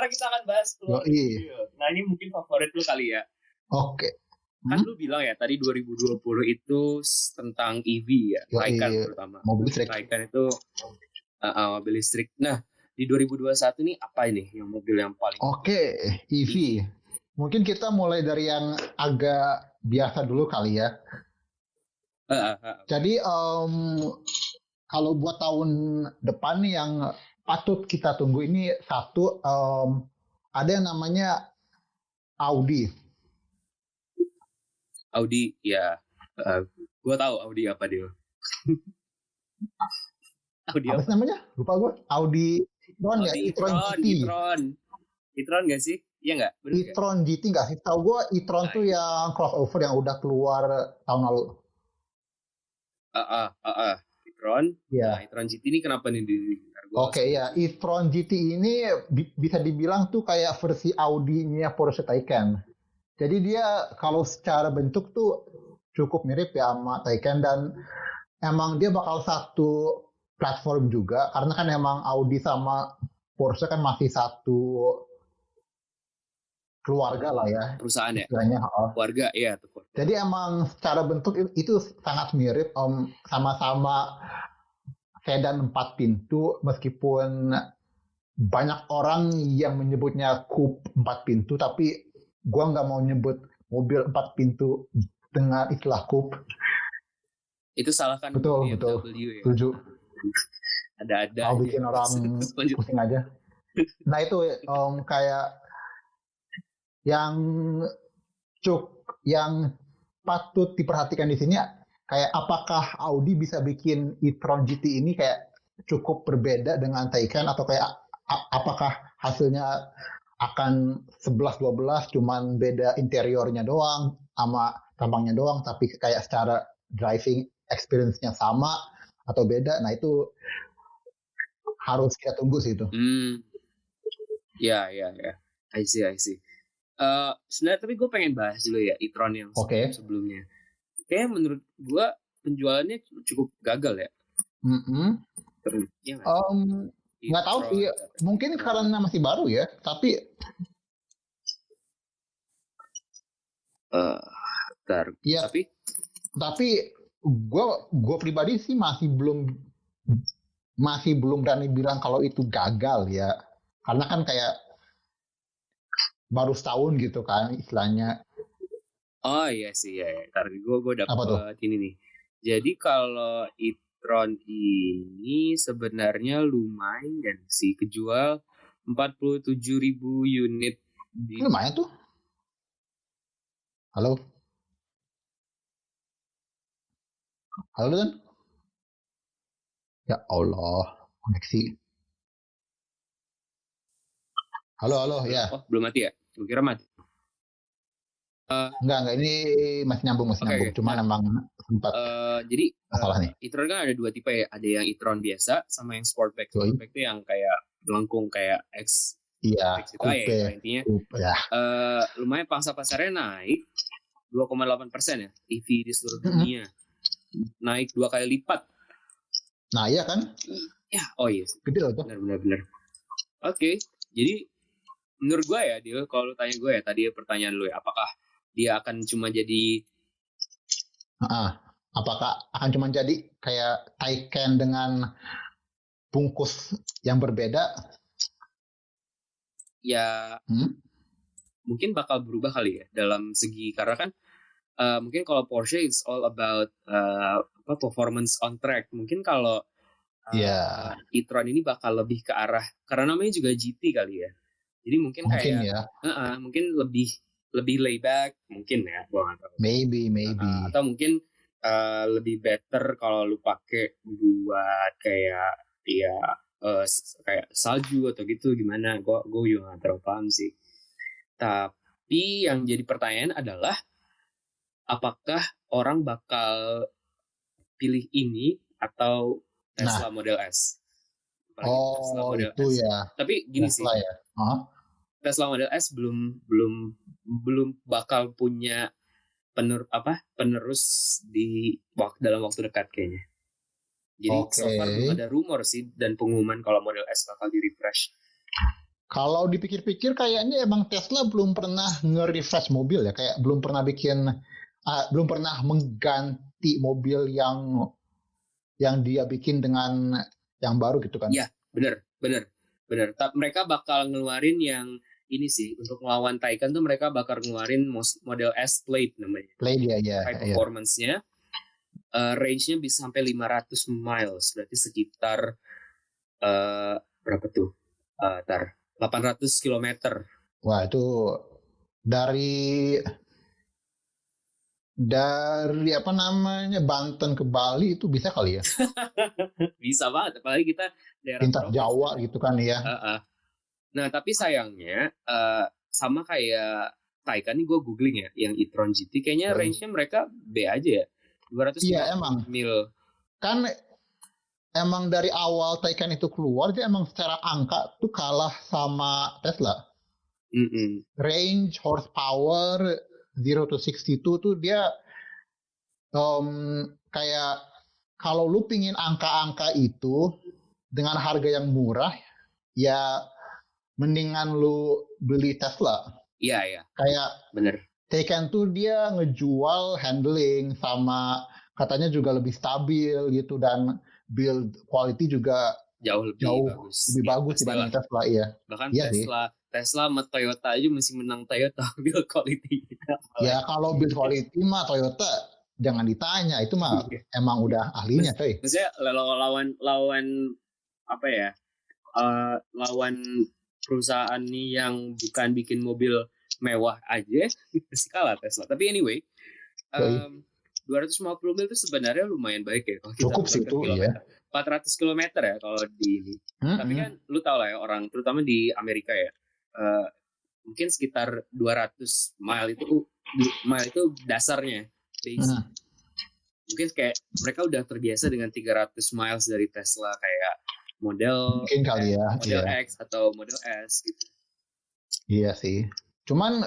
sekarang kita akan bahas keluar mobil. Nah ini mungkin favorit lu kali ya. Oke. Kan lu bilang ya tadi 2020 itu tentang EV ya, Taycan terutama. Mobil listrik. Taycan itu mobil listrik. Nah di 2021 ini apa ini yang mobil yang paling? Oke, EV. Mungkin kita mulai dari yang agak biasa dulu kali ya. Jadi kalau buat tahun depan yang patut kita tunggu ini satu ada yang namanya Audi. Audi ya, gue tahu Audi apa dia. Audi apa sih namanya? Lupa gue. Audi e-tron ya, e-tron GT. E-tron nggak sih? Iya nggak? E-tron GT nggak sih? Tahu gue e-tron tuh yang crossover yang udah keluar tahun lalu. E-tron. Yeah. Nah, e-tron GT ini kenapa nih di? Oke ya, e-tron GT ini bisa dibilang tuh kayak versi Audi-nya Porsche Taycan. Jadi dia kalau secara bentuk tuh cukup mirip ya sama Taycan dan emang dia bakal satu platform juga karena kan emang Audi sama Porsche kan masih satu keluarga lah ya. Perusahaan ya? Keluarga, ya. Jadi emang secara bentuk itu sangat mirip sama-sama sedan 4 pintu meskipun banyak orang yang menyebutnya coupe 4 pintu tapi gua nggak mau nyebut mobil 4 pintu dengan istilah coupe. Itu salah kan? Betul. Ya? Setuju. Ada-ada. Mau bikin orang pusing aja. Nah itu kayak yang patut diperhatikan di sini kayak apakah Audi bisa bikin e-tron GT ini kayak cukup berbeda dengan Taycan atau kayak apakah hasilnya akan 11-12 cuman beda interiornya doang sama tampangnya doang tapi kayak secara driving experience-nya sama atau beda. Nah itu harus kita tunggu sih itu. Ya. I see. Sebenarnya tapi gue pengen bahas dulu ya e-tron yang sebelumnya. Kayaknya menurut gue penjualannya cukup gagal ya. Nggak tahu sih, mungkin karena masih baru ya. Tapi tapi gue pribadi sih masih belum berani bilang kalau itu gagal ya. Karena kan kayak baru setahun gitu kan istilahnya. Oh iya sih ya. Ntar gue dapet ini nih. Jadi kalau e-tron ini sebenarnya lumayan sih, kejual 47.000 unit. Lumayan tuh. Halo Dan? Ya Allah, koneksi. Halo ya. Oh belum mati ya? Gue kira mati. Enggak, ini masih nyambung. Cuma emang sempat jadi masalah nih. e-tron kan ada dua tipe ya, ada yang e-tron biasa sama yang sportback. Sportback itu yang kayak melengkung kayak X. Iya, coupe. Intinya ya. Lumayan pangsa pasarnya naik 2,8% ya, EV di seluruh dunia. Naik 2 kali lipat. Nah iya kan? Ya, oh iya. Gede loh tuh. Benar. Oke, jadi menurut gue ya, Dil, kalau lu tanya gue ya, tadi pertanyaan lu ya, apakah dia akan cuma jadi apakah akan cuma jadi kayak Taycan dengan bungkus yang berbeda? Ya, mungkin bakal berubah kali ya dalam segi, karena kan mungkin kalau Porsche it's all about performance on track. Mungkin kalau e-tron ini bakal lebih ke arah, karena namanya juga GT kali ya. Jadi mungkin kayak ya. Mungkin lebih layback mungkin ya, gua nggak tahu. Maybe. Atau mungkin lebih better kalau lu pakai buat kayak kayak salju atau gitu gimana? Gue juga nggak terlalu paham sih. Tapi yang jadi pertanyaan adalah apakah orang bakal pilih ini atau Tesla Model S? Tesla Model itu S. Ya. Tapi gini Tesla sih. Ya. Tesla Model S belum bakal punya penerus dalam waktu dekat kayaknya. Jadi so far belum ada rumor sih dan pengumuman kalau Model S bakal di refresh. Kalau dipikir-pikir kayaknya emang Tesla belum pernah nge-refresh mobil ya, kayak belum pernah mengganti mobil yang dia bikin dengan yang baru gitu kan. Iya, bener. Mereka bakal ngeluarin yang ini sih, untuk melawan Taycan tuh mereka bakal ngeluarin model S-Plate namanya. Play dia ya. High performance-nya, range-nya bisa sampai 500 miles, berarti sekitar berapa tuh? 800 kilometer. Wah, itu dari apa namanya Banten ke Bali itu bisa kali ya. Bisa banget, apalagi kita daerah Lintas Jawa gitu kan ya. Nah, tapi sayangnya sama kayak Taycan nih, gue googling ya, yang e-tron GT kayaknya range-nya mereka B aja ya. 250 Iya, emang. mil. Kan emang dari awal Taycan itu keluar dia emang secara angka tuh kalah sama Tesla. Range, horsepower, 0 to 62 tuh dia kayak kalau lu pingin angka-angka itu dengan harga yang murah, ya mendingan lu beli Tesla. Iya. Kayak bener. Taycan tuh dia ngejual handling sama katanya juga lebih stabil gitu dan build quality juga jauh lebih bagus dibanding Tesla ya. Bahkan Tesla sama Toyota aja masih menang Toyota build quality. Ya kalau build quality mah Toyota jangan ditanya, itu mah emang udah ahlinya coy. Maksudnya lawan apa ya? Lawan perusahaan nih yang bukan bikin mobil mewah aja pasti kalah Tesla. Tapi anyway, 250 mil itu sebenarnya lumayan baik ya kalau kita cukup sih itu ya. 400 km ya kalau di ini. Tapi kan lu tau lah ya, orang terutama di Amerika ya, mungkin sekitar 200 mile itu dasarnya basic. Mungkin kayak mereka udah terbiasa dengan 300 miles dari Tesla, kayak model mungkin kali ya, model X atau model S gitu. Iya sih. Cuman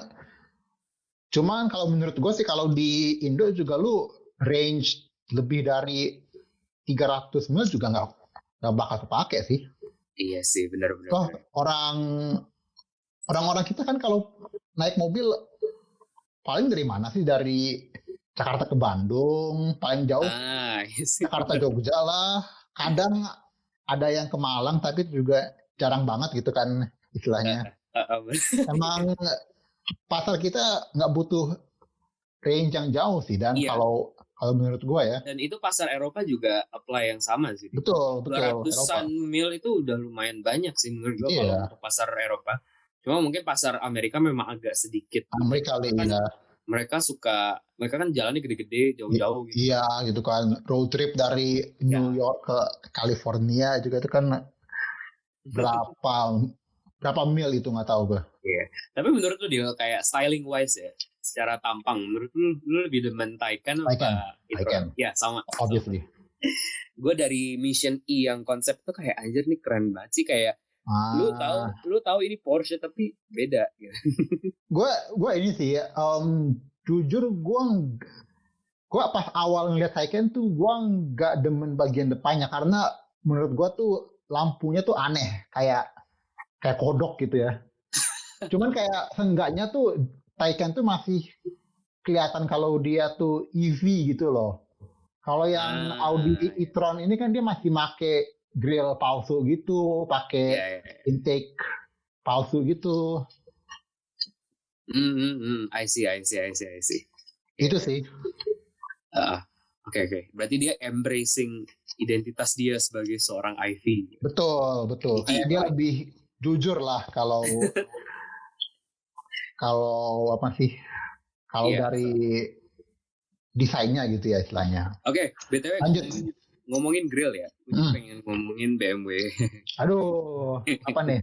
kalau menurut gue sih kalau di Indo juga lu range lebih dari 300 mil juga nggak bakal kepake sih. Iya sih, benar. Toh orang-orang kita kan kalau naik mobil paling dari mana sih? Dari Jakarta ke Bandung, paling jauh Jakarta Jogja lah. Kadang ada yang ke Malang, tapi juga jarang banget gitu kan istilahnya. Emang pasar kita nggak butuh range yang jauh sih, dan kalau menurut gue ya. Dan itu pasar Eropa juga apply yang sama sih. Betul. 200-an mil itu udah lumayan banyak sih menurut gue kalau untuk pasar Eropa. Cuma mungkin pasar Amerika memang agak sedikit. Amerika kan mereka kan jalannya gede-gede, jauh-jauh gitu. Iya gitu kan, road trip dari New York ke California juga itu kan berapa mil itu nggak tahu gue. Iya. Tapi menurut lu dia kayak styling wise ya, secara tampang, menurut lu lebih demen Taycan apa e-tron? Ya sama. Obviously. Gue dari Mission E yang konsep tuh kayak anjir nih keren banget sih, kayak lu tahu ini Porsche tapi beda. Gue ini sih, jujur gue pas awal ngeliat Taycan tuh gue nggak demen bagian depannya karena menurut gue tuh lampunya tuh aneh, kayak kodok gitu ya. Cuman kayak seenggaknya tuh Taycan tuh masih kelihatan kalau dia tuh EV gitu loh. Kalau yang Audi e-tron ini kan dia masih make grill palsu gitu, pakai intake palsu gitu. I see. Itu sih. Oke. Berarti dia embracing identitas dia sebagai seorang IV. Betul. Kayak dia lebih jujur lah kalau apa sih? Kalau dari desainnya gitu ya istilahnya. Oke, BTW lanjut. Ngomongin grill ya. Gue pengen ngomongin BMW. Aduh, apa nih?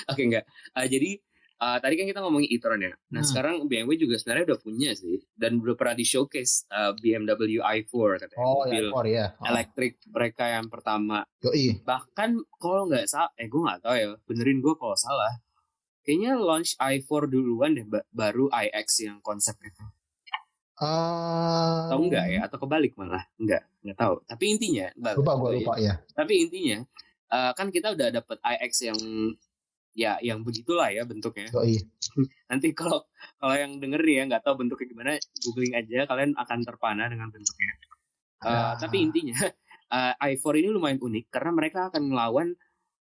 Oke, enggak. Jadi tadi kan kita ngomongin e-tron ya. Nah, sekarang BMW juga sebenarnya udah punya sih, dan udah pernah di showcase BMW i4 katanya. Mobil i4 ya. Elektrik mereka yang pertama. Yoi. Bahkan kalau nggak salah, gue nggak tahu ya, benerin gue kalau salah. Kayaknya launch i4 duluan deh, baru iX yang konsep itu. Tahu nggak ya? Atau kebalik malah? Nggak tahu. Tapi intinya, lupa ya. Tapi intinya, kan kita udah dapet iX yang ya yang begitulah ya bentuknya. Yoi. Nanti kalau yang denger nih ya nggak tahu bentuknya gimana, googling aja, kalian akan terpana dengan bentuknya. Tapi intinya i4 ini lumayan unik karena mereka akan melawan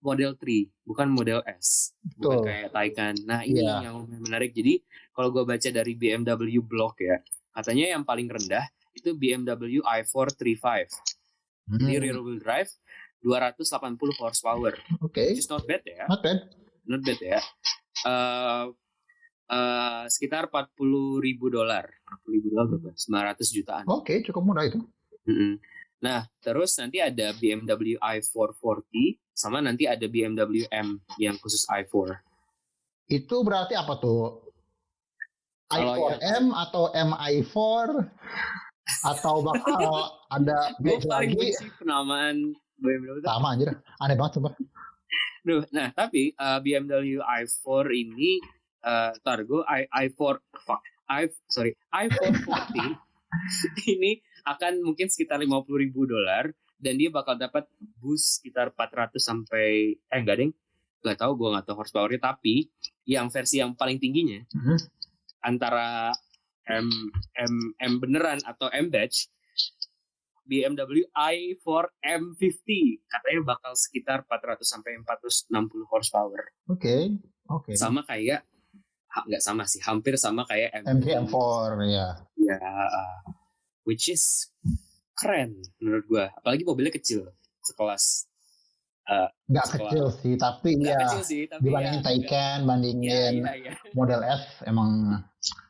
Model 3, bukan Model S, bukan Betul. kayak Taycan. Nah ini Iya. yang menarik. Jadi kalau gue baca dari BMW blog ya, katanya yang paling rendah itu BMW i4 35. Jadi rear wheel drive 280 horsepower, Oke. which is not bad ya. Not bad. Not bad ya. Sekitar $40,000, berapa? 900 jutaan. Oke, cukup murah itu. Nah, terus nanti ada BMW i440 sama nanti ada BMW M yang khusus i4. Itu berarti apa tuh? i4M atau MI4 atau bakal ada Gue badge paling lagi? benci penamaan BMW itu. Sama anjir, aneh banget sumpah. Nah, tapi BMW i4 ini i440 ini akan mungkin sekitar $50,000 dan dia bakal dapat boost sekitar 400 sampai nggak tahu, gue nggak tahu horsepower-nya, tapi yang versi yang paling tingginya antara M beneran atau M badge, BMW i4 M50 katanya bakal sekitar 400 sampai 460 horsepower. Oke. Sama kayak nggak sama sih, hampir sama kayak M4 ya. Ya, which is keren menurut gue. Apalagi mobilnya kecil, sekelas. Nggak kecil sih, tapi dibandingin Taycan, bandingin Model S, emang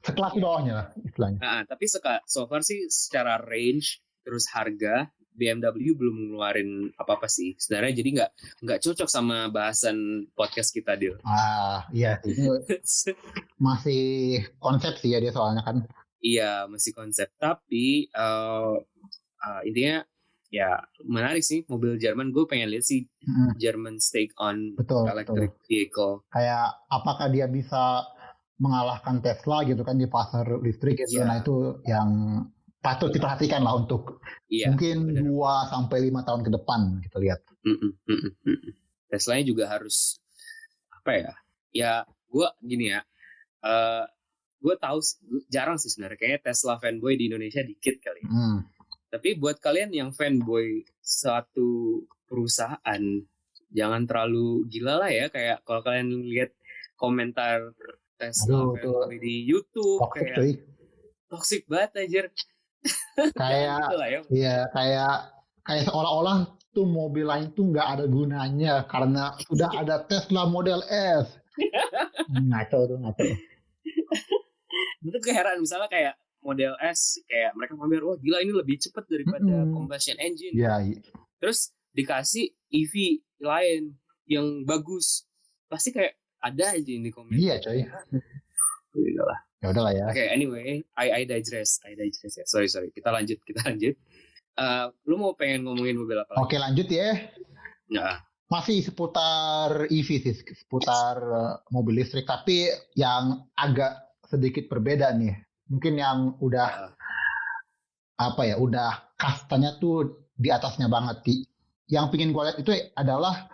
sekelas di bawahnya lah istilahnya. Tapi so far sih secara range terus harga BMW belum ngeluarin apa-apa sih sebenarnya, jadi nggak cocok sama bahasan podcast kita, Dil. Iya sih, masih konsep sih ya dia soalnya kan. Iya, masih konsep, tapi intinya ya menarik sih mobil Jerman. Gue pengen lihat sih German take on electric vehicle. Kayak apakah dia bisa mengalahkan Tesla gitu kan di pasar listrik gitu. Nah itu yang patut diperhatikan lah untuk mungkin 2-5 tahun ke depan kita lihat. Teslanya juga harus apa ya? Ya gue gini ya, gue tahu jarang sih sebenarnya, kayaknya Tesla fanboy di Indonesia dikit kali. Tapi buat kalian yang fanboy satu perusahaan, jangan terlalu gila lah ya. Kayak kalau kalian lihat komentar Tesla fanboy di YouTube, toxic banget anjir. Kayak kayak seolah-olah tuh mobil lain tuh nggak ada gunanya karena sudah ada Tesla Model S. Ngaco. Itu keheran, misalnya kayak Model S, kayak mereka pamer, wah gila ini lebih cepat daripada combustion engine. Terus dikasih EV lain yang bagus, pasti kayak ada aja ini komen. Iya coy. Ya udahlah ya. Oke, anyway, I digress ya. Sorry. Kita lanjut. Lu mau pengen ngomongin mobil apa lagi? Oke, lanjut ya. Nah. Masih seputar EV sih, seputar mobil listrik, tapi yang agak sedikit berbeda nih. Mungkin yang udah udah kastanya tuh di atasnya banget. Yang pingin gue lihat itu adalah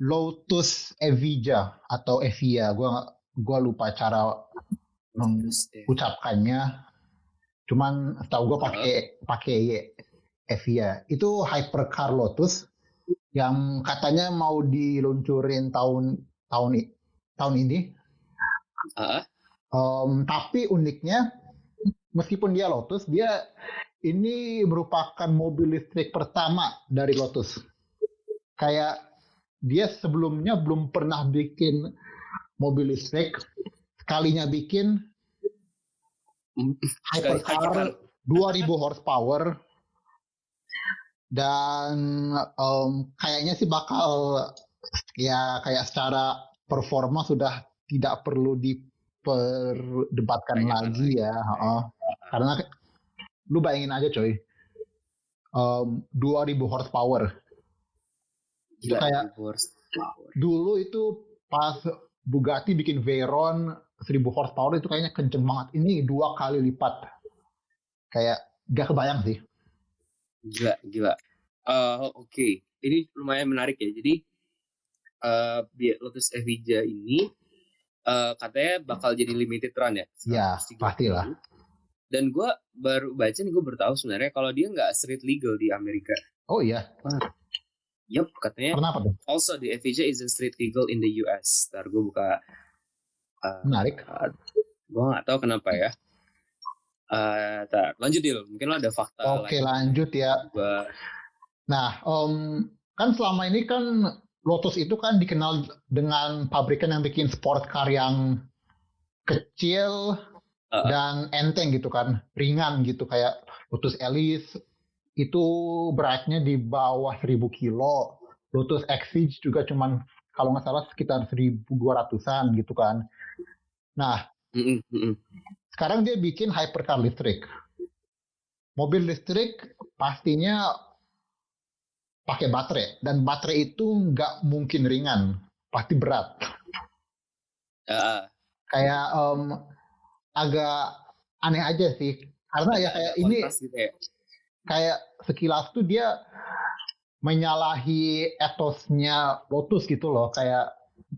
Lotus Evija atau Evija. Gue lupa cara mengucapkannya. Cuman setahu gue pakai Evija. Itu hypercar Lotus yang katanya mau diluncurin tahun ini. Tapi uniknya, meskipun dia Lotus, dia ini merupakan mobil listrik pertama dari Lotus. Kayak dia sebelumnya belum pernah bikin mobil listrik, sekalinya bikin hypercar 2000 horsepower, dan kayaknya sih bakal ya kayak secara performa sudah tidak perlu diperdebatkan lagi ya. Karena lu bayangin aja coy, 2000 horsepower. Gila, kayak dulu itu pas Bugatti bikin Veyron 1000 horsepower itu kayaknya kenceng banget. Ini 2 kali lipat. Kayak gak kebayang sih. Gila. Oke. Ini lumayan menarik ya. Jadi Lotus Evija ini katanya bakal jadi limited run ya. Ya, pastilah. Dan gue baru baca nih, gue bertahu sebenarnya kalau dia nggak street legal di Amerika. Oh iya. Yup, katanya. Kenapa tuh? Also, the Evija isn't street legal in the US. Ntar gue buka. Menarik. Gue nggak tahu kenapa ya. Lanjut Dil, mungkin lo ada fakta. Oke, lanjut ya. Nah, kan selama ini kan Lotus itu kan dikenal dengan pabrikan yang bikin sport car yang kecil dan enteng gitu kan, ringan gitu, kayak Lotus Elise itu beratnya di bawah 1000 kilo, Lotus Exige juga cuman kalau nggak salah sekitar 1200-an gitu kan. Nah, sekarang dia bikin hypercar listrik. Mobil listrik pastinya pakai baterai, dan baterai itu nggak mungkin ringan, pasti berat. Kayak agak aneh aja sih, karena ya kayak ini gitu ya. Kayak sekilas tuh dia menyalahi etosnya Lotus gitu loh, kayak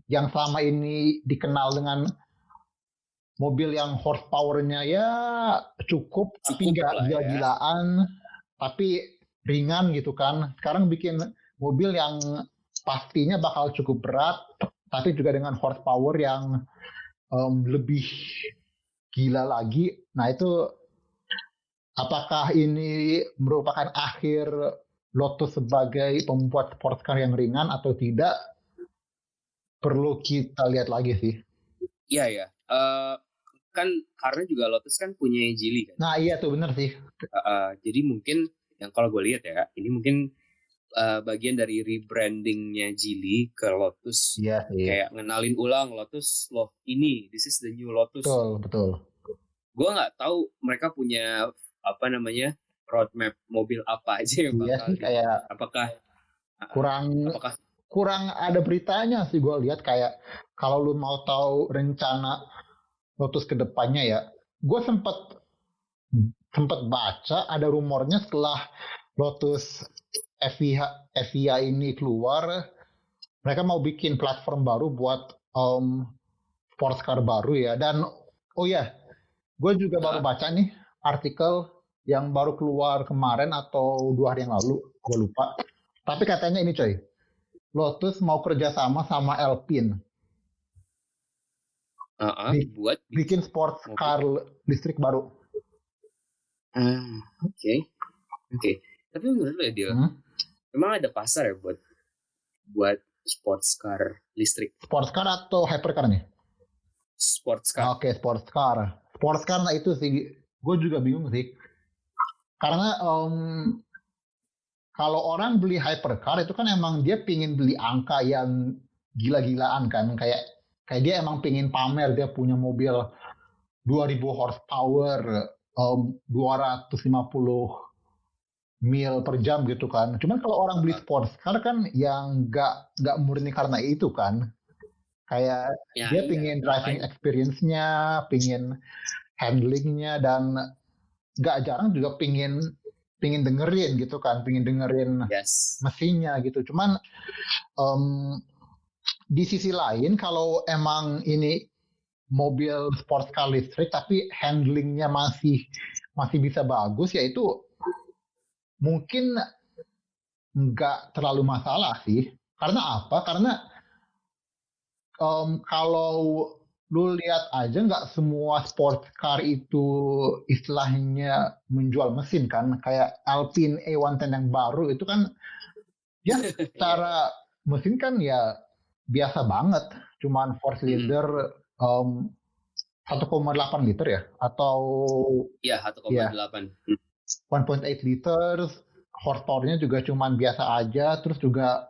yang selama ini dikenal dengan mobil yang horsepower-nya ya cukup tapi nggak gila-gilaan, tapi ringan gitu kan. Sekarang bikin mobil yang pastinya bakal cukup berat, tapi juga dengan horsepower yang lebih gila lagi. Nah itu, apakah ini merupakan akhir Lotus sebagai pembuat sports car yang ringan atau tidak? Perlu kita lihat lagi sih. Iya ya. Kan karena juga Lotus kan punya Geely kan. Nah iya tuh bener sih. Jadi mungkin yang kalau gue lihat ya, ini mungkin bagian dari rebrandingnya Geely ke Lotus. Iya sih. Kayak ngenalin ulang Lotus, loh ini, this is the new Lotus. Betul. Gue nggak tahu mereka punya roadmap mobil apa aja yang bakal. Iya sih, kayak apakah kurang ada beritanya sih gue lihat. Kayak kalau lu mau tahu rencana Lotus ke depannya ya, gue sempat baca ada rumornya setelah Lotus Evija ini keluar, mereka mau bikin platform baru buat sports car baru ya. Dan oh ya, gue juga baru baca nih artikel yang baru keluar kemarin atau 2 hari yang lalu, gue lupa. Tapi katanya ini coy, Lotus mau kerjasama sama Alpine. Buat bikin sports car listrik baru. Oke. Tapi menurut lo ya dia, memang ada pasar ya buat sports car listrik? Sports car atau hypercar nih? Sports car. Oke, sports car. Sports car, nah itu sih, gue juga bingung sih. Karena kalau orang beli hypercar itu kan emang dia pingin beli angka yang gila-gilaan kan. Kayak dia emang pingin pamer dia punya mobil 2000 horsepower, 250 mil per jam gitu kan. Cuman kalau orang beli sports car kan yang nggak murni karena itu kan. Kayak dia pingin driving experience-nya, pingin handling-nya, dan nggak jarang juga pingin dengerin gitu kan, pingin dengerin mesinnya gitu. Cuman di sisi lain kalau emang ini mobil sports car listrik tapi handlingnya masih bisa bagus, ya itu mungkin nggak terlalu masalah sih. Karena apa? Karena kalau lu lihat aja, nggak semua sports car itu istilahnya menjual mesin kan. Kayak Alpine A110 yang baru itu kan ya secara mesin kan ya biasa banget, cuman 4 cylinder 1,8 liter ya, atau 1,8 1.8 liter, horsepower-nya juga cuman biasa aja, terus juga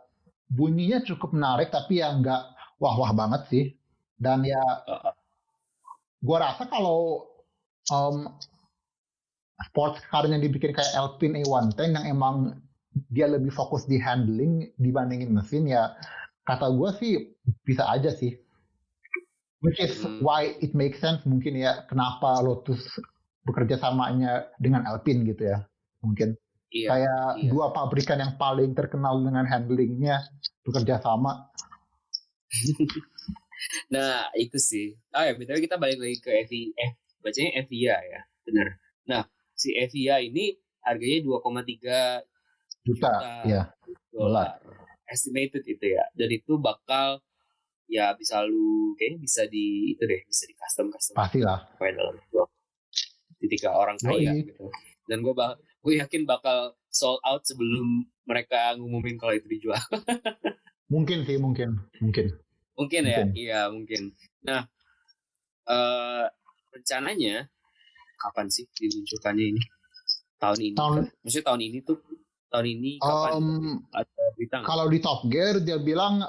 bunyinya cukup menarik tapi yang nggak wah-wah banget sih. Dan ya gua rasa kalau sports car-nya dibikin kayak Alpine A110 yang emang dia lebih fokus di handling dibandingin mesin, ya kata gue sih bisa aja sih. Which is why it makes sense mungkin ya kenapa Lotus bekerja samanya dengan Alpine gitu ya. Mungkin kayak dua pabrikan yang paling terkenal dengan handlingnya bekerja sama. Nah, itu sih. Ya, betul kita balik lagi ke bacanya Evia ya, benar. Nah, si Evia ini harganya 2,3 Juta, juta ya, dolar. dolar. Estimated itu ya. Dan itu bakal ya bisa lu kayaknya bisa di itu deh, bisa di custom Pastilah. dalam ketika orang kaya gitu. Dan gue yakin bakal sold out sebelum mereka ngumumin kalau itu dijual. Mungkin sih, mungkin. Mungkin ya, iya mungkin. Nah, rencananya kapan sih diluncurkannya ini? Tahun ini? Maksudnya tahun ini kapan? Ada berita nggak? Kalau di Top Gear dia bilang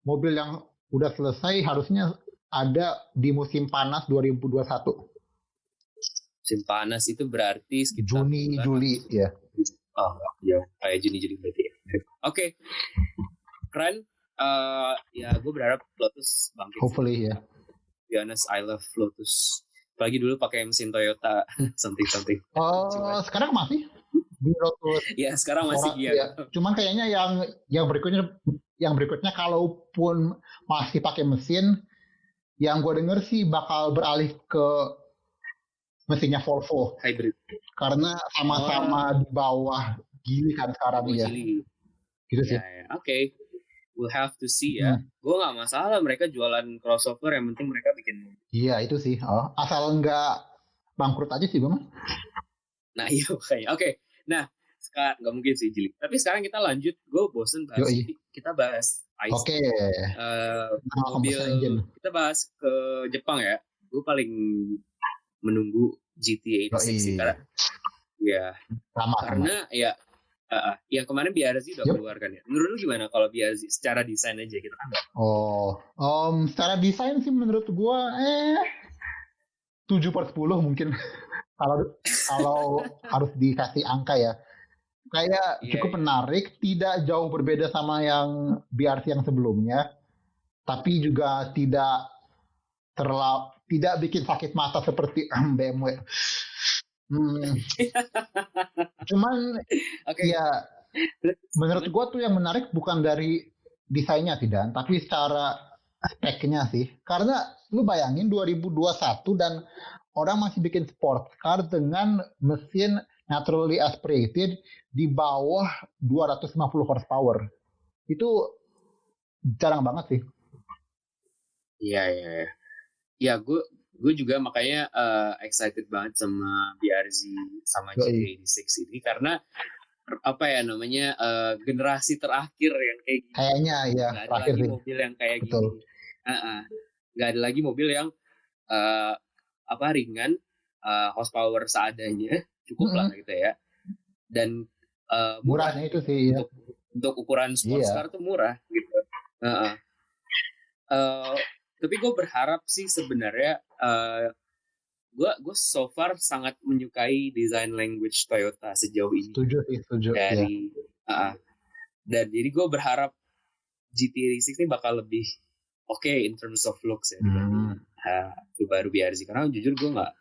mobil yang udah selesai harusnya ada di musim panas 2021. Musim panas itu berarti sekitar Juni, ya. Oh, ya kayak Juni berarti ya. Oke. Keren. Ya gue berharap Lotus bangkit. Hopefully ya. To be honest, I love Lotus. Apalagi dulu pakai mesin Toyota something. Sekarang masih di Lotus. Ya sekarang masih ya. Cuman kayaknya yang berikutnya kalaupun masih pakai mesin, yang gue denger sih bakal beralih ke mesinnya Volvo hybrid. Karena sama-sama di bawah Geely kan sekarang ya. Gitu sih. Oke. We'll have to see ya. Gue nggak masalah mereka jualan crossover, yang penting mereka bikin. Iya itu sih. Asal nggak bangkrut aja sih gue mah. Nah iya kayaknya. Oke. Nah sekarang nggak mungkin sih Geely. Tapi sekarang kita lanjut. Gue bosen bahas ini. Kita bahas ICE. Oke. Mobil. Kita bahas ke Jepang ya. Gue paling menunggu GTA 86 karena ya karena ya yang kemarin BRZ udah keluar kan ya. Menurut lu gimana kalau BRZ secara desain aja kita kan? Secara desain sih menurut gua 7/10 mungkin kalau harus dikasih angka ya. Kayak cukup menarik, tidak jauh berbeda sama yang BRZ yang sebelumnya, tapi juga tidak bikin sakit mata seperti BMW. Cuman ya menurut gue tuh yang menarik bukan dari desainnya sih Dan, tapi secara speknya sih. Karena lu bayangin 2021 dan orang masih bikin sports car dengan mesin naturally aspirated di bawah 250 horsepower. Itu jarang banget sih. Iya. Ya gue juga makanya excited banget sama BRZ sama GTA86 ini karena apa ya namanya generasi terakhir yang kayak gini. Kayaknya ya. Gak ada lagi mobil yang kayak gini. Gak ada lagi mobil yang ringan, horsepower seadanya, cukup lah gitu ya. Dan murahnya itu sih untuk ukuran sports car tuh murah gitu. Tapi gue berharap sih sebenarnya gue so far sangat menyukai design language Toyota sejauh ini. Setuju. Dan jadi gue berharap GT86 ini bakal lebih oke in terms of looks ya dibanding baru BRZ. Karena jujur gue nggak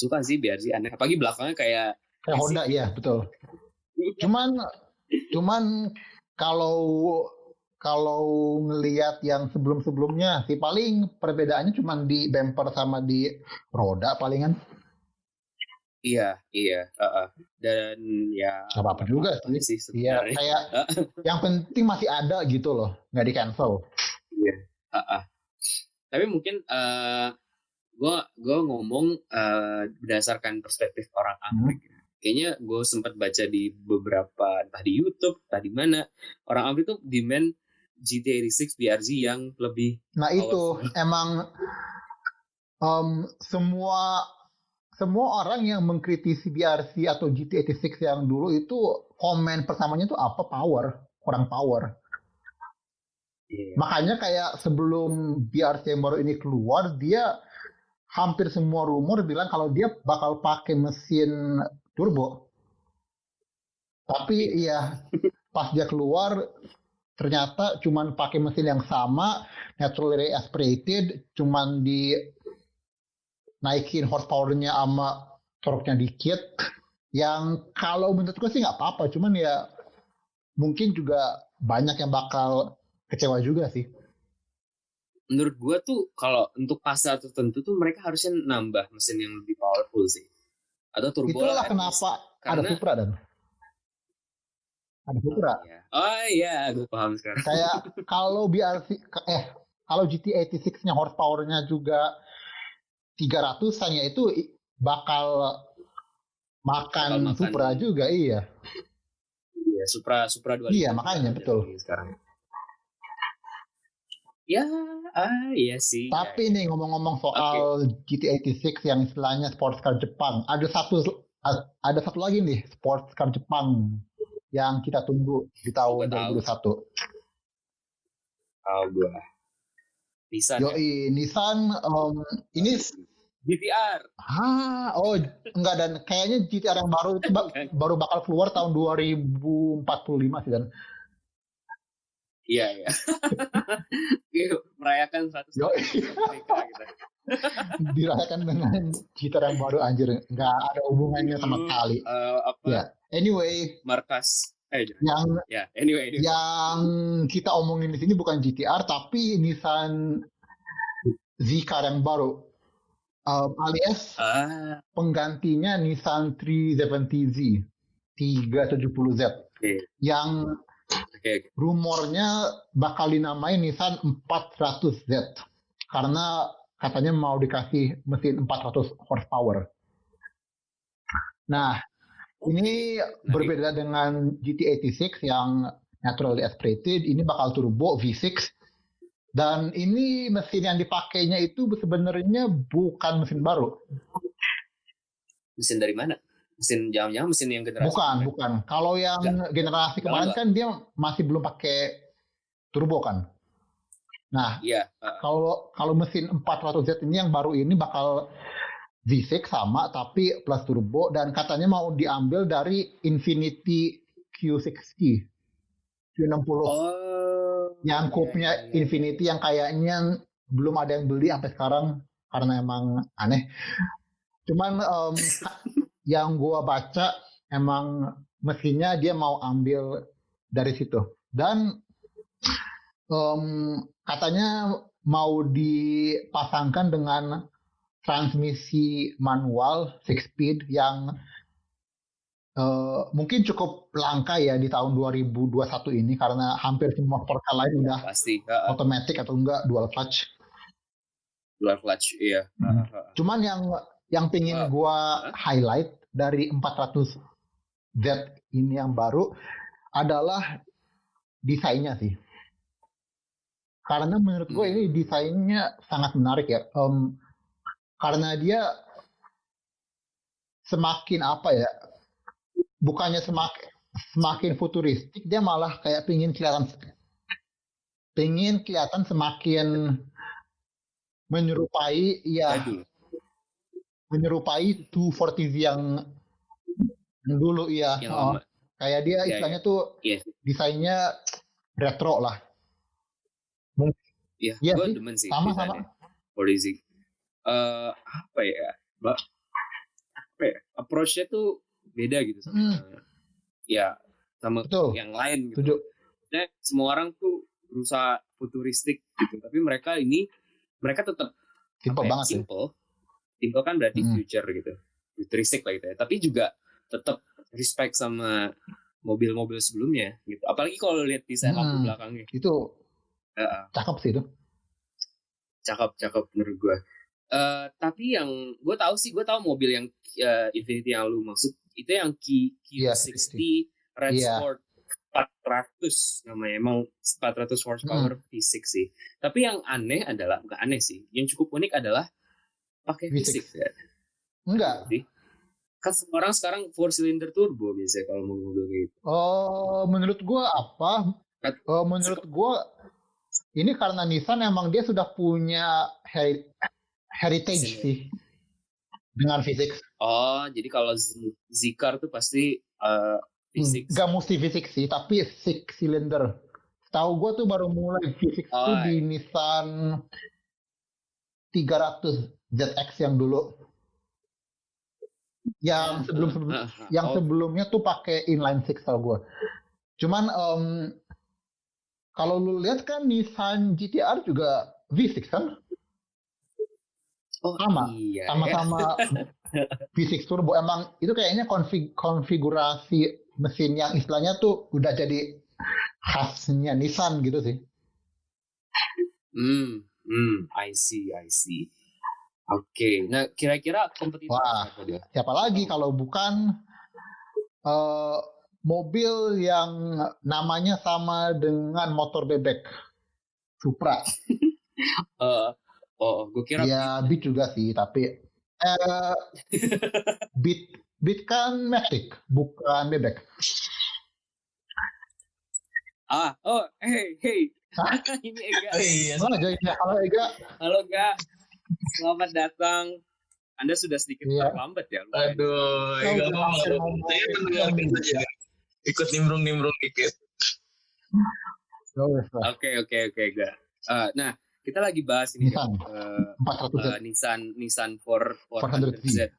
suka sih BRZ, aneh. Apalagi belakangnya kayak Honda ya betul. Cuman kalau ngelihat yang sebelumnya sih paling perbedaannya cuma di bumper sama di roda palingan. Iya. Dan ya nggak apa-apa juga sih. Iya, kayak yang penting masih ada gitu loh, nggak di cancel. Iya. Tapi mungkin gue ngomong berdasarkan perspektif orang Amerika. Kayaknya gue sempat baca di beberapa entah di YouTube, entah di mana, orang Amerika tuh demand GT86 BRZ yang lebih. Nah itu emang semua orang yang mengkritisi BRZ atau GT86 yang dulu itu komen pertamanya tuh apa? Kurang power. Makanya kayak sebelum BRZ yang baru ini keluar, dia hampir semua rumor bilang kalau dia bakal pakai mesin turbo. Tapi iya pas dia keluar ternyata cuman pakai mesin yang sama, naturally aspirated, cuman di naikin horsepower-nya sama torque-nya dikit. Yang kalau menurut gue sih nggak apa-apa, cuman ya mungkin juga banyak yang bakal kecewa juga sih. menurut gue tuh kalau untuk pasar tertentu tuh mereka harusnya nambah mesin yang lebih powerful sih, atau turbo Itulah lah at least. kenapa ada Karena Supra dan ada Supra. oh iya, gue paham sekarang. Kayak kalau BRC kalau GT86-nya horsepower-nya juga 300-an ya itu bakal makan Supra juga, iya. Iya, Supra 25. Iya, makanya betul. Sekarang. Ya, iya sih. Tapi nih ngomong-ngomong soal GT86 yang istilahnya sports car Jepang, ada satu lagi nih sports car Jepang yang kita tunggu di tahun 2021. Tahu gue. Nissan. Yoi, Nissan ini GTR. Enggak, dan kayaknya GTR yang baru itu baru bakal keluar tahun 2045 sih dan. Iya. Merayakan 100 tahun mereka gitu. Dirayakan dengan GTR yang baru, anjir, nggak ada hubungannya sama sekali. Ya, anyway, markas anyway. Yang kita omongin di sini bukan GTR tapi Nissan Z-Car yang baru, alias penggantinya Nissan 370Z, 370Z, yang rumornya bakal dinamai Nissan 400Z karena katanya mau dikasih mesin 400 horsepower. Nah, ini berbeda dengan GT86 yang naturally aspirated, ini bakal turbo V6. Dan ini mesin yang dipakainya itu sebenarnya bukan mesin baru. Mesin dari mana? Mesin jangan-jangan mesin yang generasi bukan. Kalau yang generasi kemarin kan dia masih belum pakai turbo kan. Nah, kalau mesin 400Z ini yang baru ini bakal V6 sama tapi plus turbo, dan katanya mau diambil dari Infiniti Q60 Q60. Yang coupe-nya Infiniti yang kayaknya belum ada yang beli sampai sekarang karena emang aneh. Cuman yang gua baca emang mesinnya dia mau ambil dari situ, dan katanya mau dipasangkan dengan transmisi manual 6-speed yang mungkin cukup langka ya di tahun 2021 ini karena hampir semua sportcar lain udah otomatis atau enggak dual clutch. Iya. Cuman yang pingin gua highlight dari 400Z ini yang baru adalah desainnya sih. Karena menurut gue ini desainnya sangat menarik ya. Karena dia semakin bukannya semakin futuristik, dia malah kayak pengen kelihatan semakin menyerupai menyerupai 240Z yang dulu ya. Kayak dia istilahnya tuh desainnya retro lah. Iya, gue demen sih. Sama. Polisi. Approach-nya tuh beda gitu sama betul. Yang lain gitu. Nah, semua orang tuh berusaha futuristik gitu, tapi mereka tetap simple banget. Simple kan berarti future gitu, futuristik lah gitu ya. Tapi juga tetap respect sama mobil-mobil sebelumnya gitu. Apalagi kalau lihat desain lampu belakangnya. Itu cakep sih itu. Cakep menurut gue. Tapi yang gue tahu mobil yang Infiniti yang lu maksud itu yang Q60 Red Sport 400 namanya, emang 400 horsepower V6 sih. Tapi yang aneh adalah, bukan aneh sih, yang cukup unik adalah pakai V6 ya. Enggak. Kan orang sekarang 4-cylinder turbo biasanya kalau mobil gitu. Menurut gue menurut gue ini karena Nissan emang dia sudah punya heritage sih dengan V6. Jadi kalau Z-Car tuh pasti V6. Gak mesti V6 sih, tapi 6 cylinder. Tahu gue tuh baru mulai V6 tuh di Nissan 300 ZX yang dulu. Yang sebelumnya tuh pakai inline 6 tau gue. Cuman kalau lu lihat kan Nissan GT-R juga V6 kan? Oh Sama. iya. Sama-sama V6 turbo. Emang itu kayaknya konfigurasi mesin yang istilahnya tuh udah jadi khasnya Nissan gitu sih. I see. Oke, nah kira-kira kompetitor Wah, siapa dia? siapa lagi kalau bukan mobil yang namanya sama dengan motor bebek, Supra. Gue kira Ya, Beat juga sih, tapi Beat kan Matic, bukan bebek. Hey. Hah? Ini Ega. Halo Ega. Halo Ga, selamat datang. Anda sudah sedikit terlambat ya? Aduh, Ega saya mendengarkan saja. Ikut nimbrung dikit. Oke Ga. Nah, kita lagi bahas ini Nissan 400Z.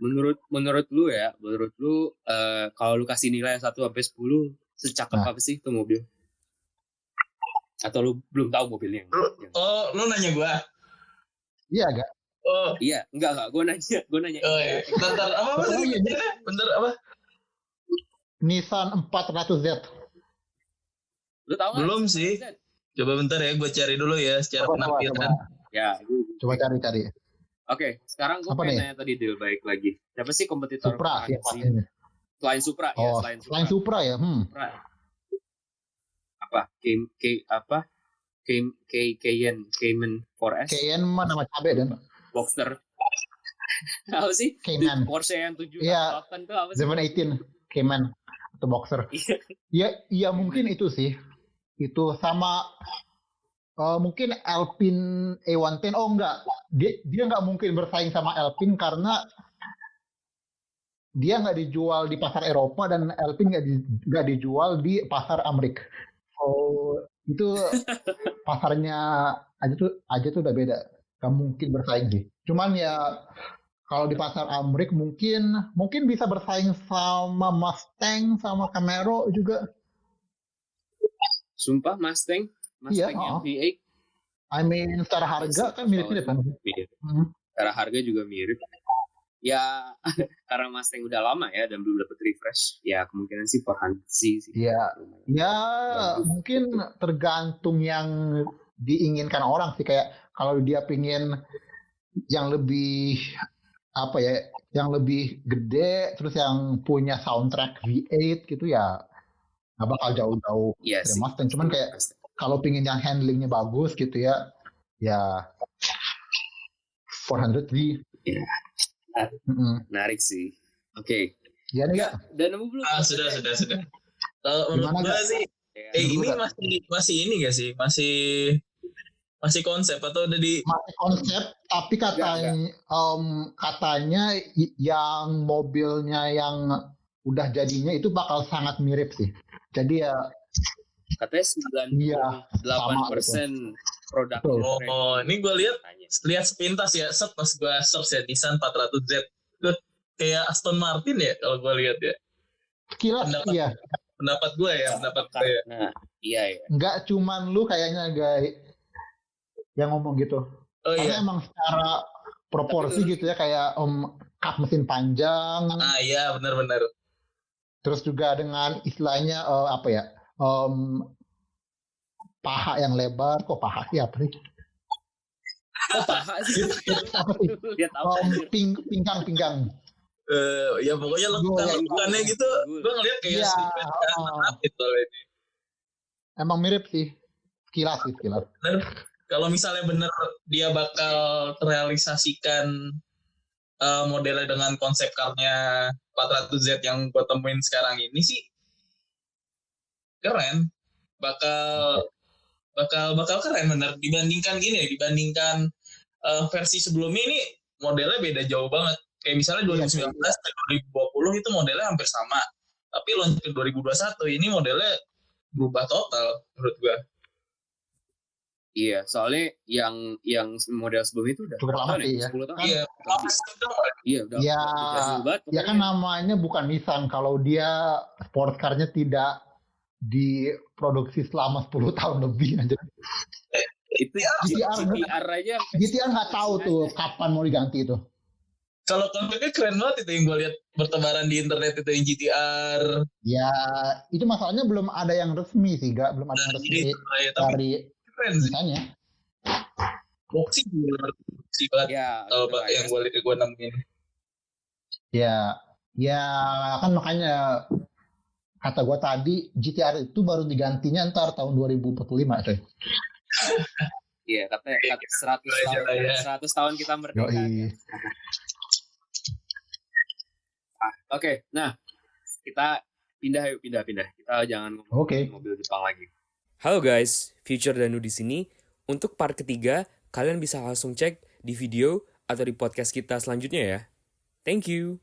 Menurut lu kalau lu kasih nilai 1 sampai 10, secakep apa sih itu mobil? Atau lu belum tahu mobilnya? Lu nanya gua? Iya, Ga. Oh. Iya, enggak, gua nanya. Oh iya. Bentar, apa? Nissan 400Z. Lu tahu nggak? Belum sih. Coba bentar ya, gue cari dulu ya secara penampilan. Ya, coba cari. Oke, sekarang gue pengen nanya tadi Dil, balik lagi. Siapa sih kompetitor? Supra sih. Selain Supra ya, selain Supra ya. Apa? Cayman 4S. Cayman mah nama cabe dan Boxster. Apa sih? Cayman. Porsche yang 7 ya, 8 tuh apa sih? 718 Cayman atau Boxster. Iya mungkin itu sih. Itu sama mungkin Alpine A110. Oh enggak, dia nggak mungkin bersaing sama Alpine karena dia nggak dijual di pasar Eropa dan Alpine nggak dijual di pasar Amerika. Oh itu pasarnya aja tuh udah beda. Nggak mungkin bersaing sih. Cuman ya kalau di pasar Amerika mungkin bisa bersaing sama Mustang sama Camaro juga. Sumpah Mustang yang V8. I mean secara harga kan mirip-mirip kan. Secara harga juga mirip. Ya karena Mustang udah lama ya dan belum dapat refresh. Ya kemungkinan sih 400Z sih. Ya mungkin tergantung yang diinginkan orang sih, kayak kalau dia pingin yang lebih yang lebih gede terus yang punya soundtrack V8 gitu ya nggak bakal jauh-jauh dari Mustang. Cuman kayak kalau pingin yang handlingnya bagus gitu ya 400Z. Menarik sih. Oke. Ya nih Kak. Dan nemu belum? Sudah. Menurut gue sih ini masih ini gak sih? Masih konsep atau udah di masih konsep, tapi katanya yang mobilnya yang udah jadinya itu bakal sangat mirip sih. Jadi ya katanya 98% produk. Ini gue lihat sepintas ya, pas gue search ya Nissan 400Z. Kayak Aston Martin ya kalau gue lihat ya. Sekilas iya. Pendapat gue ya. Nah, iya. Enggak cuman lu kayaknya guys yang ngomong gitu. Karena emang secara proporsi gitu ya, kayak kap mesin panjang. Iya benar. Terus juga dengan istilahnya paha yang lebar. Kok paha sih apa sih? Paha sih. Pinggang. Ya pokoknya lekukannya gitu. Gue ngeliat kayak gitu ini. Emang mirip sih. Sekilas. Kalau misalnya benar dia bakal terrealisasikan modelnya dengan konsep car-nya 400Z yang gue temuin sekarang ini sih keren, bakal keren bener dibandingkan versi sebelumnya. Ini modelnya beda jauh banget. Kayak misalnya 2019 dan 2020 itu modelnya hampir sama, tapi launch ke 2021 ini modelnya berubah total menurut gue. Iya, soalnya yang model sebelum itu udah cukup lama sih ya. 10 tahun. Iya, udah. Ya kan namanya bukan Nissan kalau dia sport car-nya tidak diproduksi selama 10 tahun lebih aja. Itu GTR aja. GTR nggak tahu tuh kapan mau diganti itu. Kalau konfliknya keren banget itu yang gue lihat bertebaran di internet itu yang GTR. Ya, itu masalahnya belum ada yang resmi sih, belum ada yang resmi dari keren sih. misalnya. Boxing banget. Ya, yang gue nemuin. Ya kan makanya kata gue tadi GTR itu baru digantinya ntar tahun 2045 itu. Iya, katanya 100 tahun kita merdeka. Oke, nah kita pindah. Kita jangan ngomongin mobil Jepang lagi. Halo guys, Future Danu di sini. Untuk part ketiga, kalian bisa langsung cek di video atau di podcast kita selanjutnya ya. Thank you.